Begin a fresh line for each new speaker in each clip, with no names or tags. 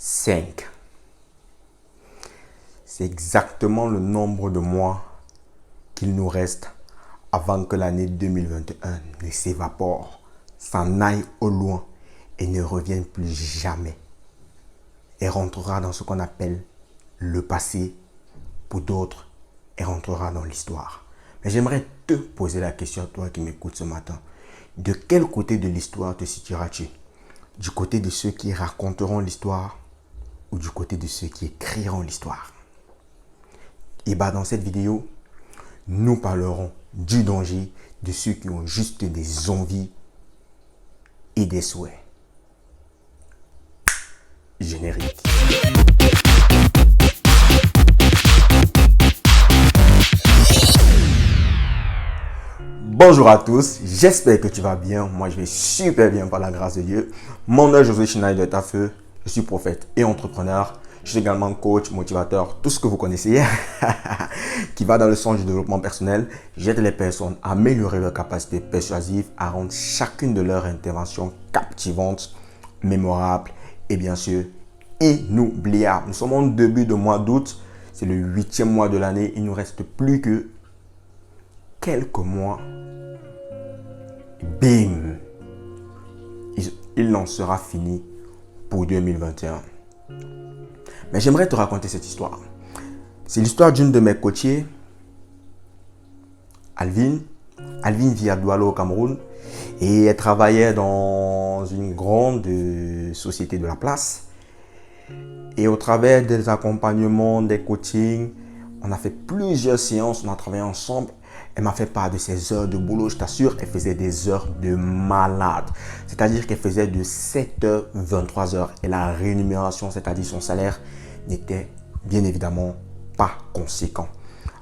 5. C'est exactement le nombre de mois qu'il nous reste avant que l'année 2021 ne s'évapore, s'en aille au loin et ne revienne plus jamais. Et rentrera dans ce qu'on appelle le passé, pour d'autres, et rentrera dans l'histoire. Mais j'aimerais te poser la question à toi qui m'écoutes ce matin. De quel côté de l'histoire te situeras-tu? Du côté de ceux qui raconteront l'histoire ou du côté de ceux qui écriront l'histoire? Et dans cette vidéo, nous parlerons du danger de ceux qui ont juste des envies et des souhaits. Générique. Bonjour à tous, j'espère que tu vas bien. Moi, je vais super bien par la grâce de Dieu. Mon nom est Josué Schneider Tafeu. Je suis prophète et entrepreneur. Je suis également coach, motivateur, tout ce que vous connaissez, qui va dans le sens du développement personnel. J'aide les personnes à améliorer leurs capacités persuasives, à rendre chacune de leurs interventions captivantes, mémorables et bien sûr inoubliables. Nous sommes en début de mois d'août. C'est le 8e mois de l'année. Il ne nous reste plus que quelques mois. Bim! Il en sera fini pour 2021. Mais j'aimerais te raconter cette histoire. C'est l'histoire d'une de mes coachées, Alvin. Alvin vit à Douala au Cameroun et elle travaillait dans une grande société de la place. Et au travers des accompagnements, des coachings, on a fait plusieurs séances, on a travaillé ensemble. Elle m'a fait part de ses heures de boulot. Je t'assure, elle faisait des heures de malade. C'est-à-dire qu'elle faisait de 7h, 23h. Et la rémunération, c'est-à-dire son salaire, n'était bien évidemment pas conséquent.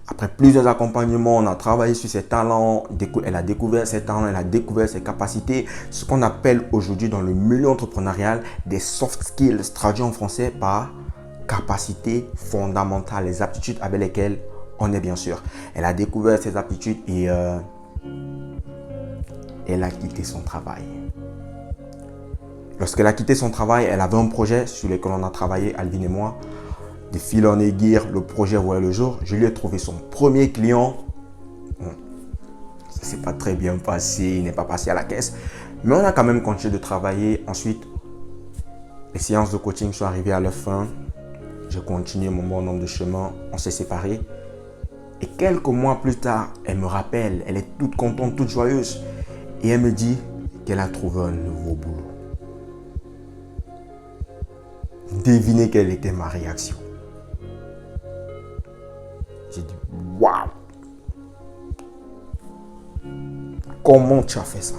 Après plusieurs accompagnements, on a travaillé sur ses talents. Elle a découvert ses talents, elle a découvert ses capacités. Ce qu'on appelle aujourd'hui dans le milieu entrepreneurial des soft skills, traduit en français par capacités fondamentales, les aptitudes avec lesquelles on est bien sûr. Elle a découvert ses aptitudes et elle a quitté son travail. Lorsqu'elle a quitté son travail, elle avait un projet sur lequel on a travaillé, Alvin et moi. De fil en aiguille, le projet voyait le jour. Je lui ai trouvé son premier client. Ça ne s'est pas très bien passé, il n'est pas passé à la caisse. Mais on a quand même continué de travailler. Ensuite, les séances de coaching sont arrivées à leur fin. J'ai continué mon bon nombre de chemins. On s'est séparés. Et quelques mois plus tard, elle me rappelle, elle est toute contente, toute joyeuse. Et elle me dit qu'elle a trouvé un nouveau boulot. Devinez quelle était ma réaction. J'ai dit, waouh! Comment tu as fait ça?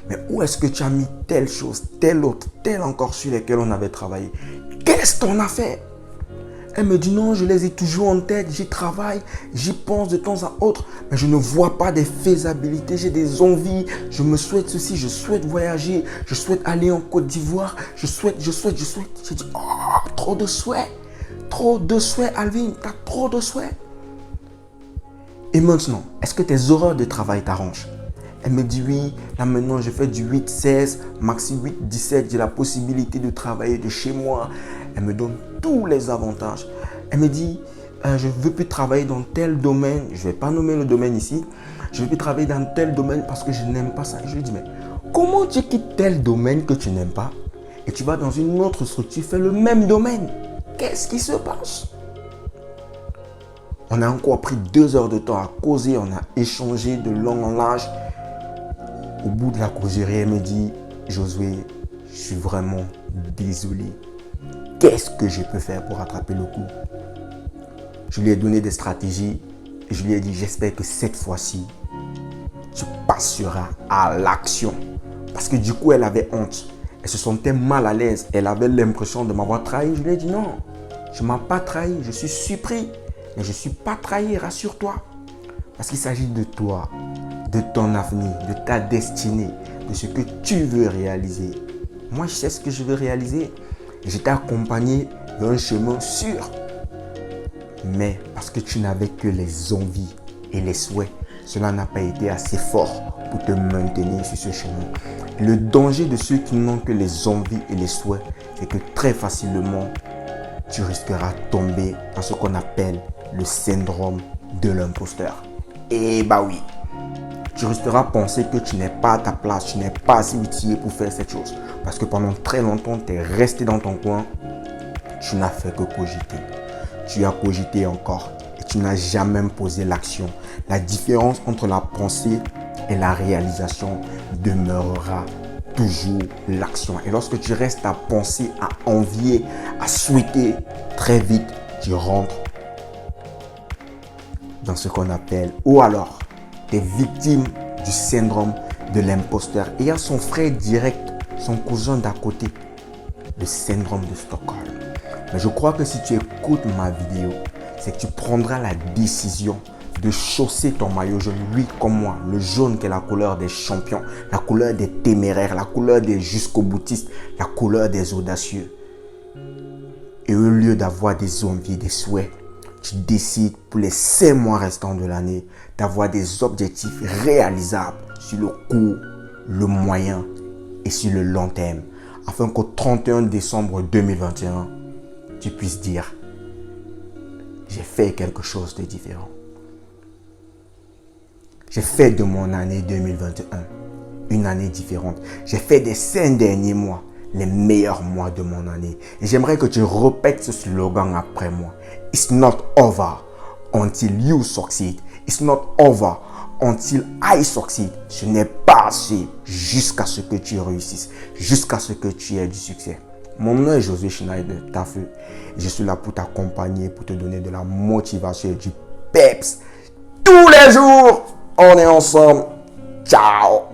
Mais où est-ce que tu as mis telle chose, telle autre, telle encore sur lesquelles on avait travaillé? Qu'est-ce qu'on a fait? Elle me dit non, je les ai toujours en tête, j'y travaille, j'y pense de temps à autre, mais je ne vois pas des faisabilités, j'ai des envies, je me souhaite ceci, je souhaite voyager, je souhaite aller en Côte d'Ivoire, je souhaite. J'ai dit, oh, trop de souhaits, Alvin, tu as trop de souhaits. Et maintenant, est-ce que tes horaires de travail t'arrangent? Elle me dit oui, là maintenant je fais du 8-16, maxi 8-17, j'ai la possibilité de travailler de chez moi. Elle me donne tous les avantages. Elle me dit, je ne veux plus travailler dans tel domaine, je ne vais pas nommer le domaine ici, je ne veux plus travailler dans tel domaine parce que je n'aime pas ça. Et je lui dis, mais comment tu quittes tel domaine que tu n'aimes pas et tu vas dans une autre structure, tu fais le même domaine? Qu'est-ce qui se passe? On a encore pris 2 heures de temps à causer, on a échangé de long en large. Au bout de la causerie, elle me dit, Josué, je suis vraiment désolé. Qu'est-ce que je peux faire pour rattraper le coup? Je lui ai donné des stratégies et je lui ai dit, j'espère que cette fois-ci, tu passeras à l'action. Parce que du coup, elle avait honte. Elle se sentait mal à l'aise. Elle avait l'impression de m'avoir trahi. Je lui ai dit, non, je ne m'ai pas trahi. Je suis surpris. Mais je ne suis pas trahi, rassure-toi. Parce qu'il s'agit de toi, de ton avenir, de ta destinée, de ce que tu veux réaliser. Moi, je sais ce que je veux réaliser. Je t'ai accompagné vers un chemin sûr. Mais parce que tu n'avais que les envies et les souhaits, cela n'a pas été assez fort pour te maintenir sur ce chemin. Le danger de ceux qui n'ont que les envies et les souhaits, c'est que très facilement, tu risqueras de tomber dans ce qu'on appelle le syndrome de l'imposteur. Et bah oui, tu risqueras de penser que tu n'es pas à ta place, tu n'es pas assez outillé pour faire cette chose. Parce que pendant très longtemps, tu es resté dans ton coin, tu n'as fait que cogiter. Tu as cogité encore et tu n'as jamais posé l'action. La différence entre la pensée et la réalisation demeurera toujours l'action. Et lorsque tu restes à penser, à envier, à souhaiter, très vite, tu rentres dans ce qu'on appelle, ou alors, tu es victime du syndrome de l'imposteur. Et il y a son frère direct, son cousin d'à côté, le syndrome de Stockholm. Mais je crois que si tu écoutes ma vidéo, c'est que tu prendras la décision de chausser ton maillot jaune, lui comme moi, le jaune qui est la couleur des champions, la couleur des téméraires, la couleur des jusqu'au boutistes, la couleur des audacieux. Et au lieu d'avoir des envies, des souhaits, tu décides pour les 5 mois restants de l'année d'avoir des objectifs réalisables sur le court, le moyen et sur le long terme, afin qu'au 31 décembre 2021, tu puisses dire « J'ai fait quelque chose de différent. J'ai fait de mon année 2021 une année différente. J'ai fait des 5 derniers mois les meilleurs mois de mon année. Et j'aimerais que tu répètes ce slogan après moi. It's not over until you succeed. It's not over until I succeed. Ce n'est pas assez jusqu'à ce que tu réussisses, jusqu'à ce que tu aies du succès. Mon nom est Josué Schneider, Tafeu. Je suis là pour t'accompagner, pour te donner de la motivation et du peps. Tous les jours, on est ensemble. Ciao!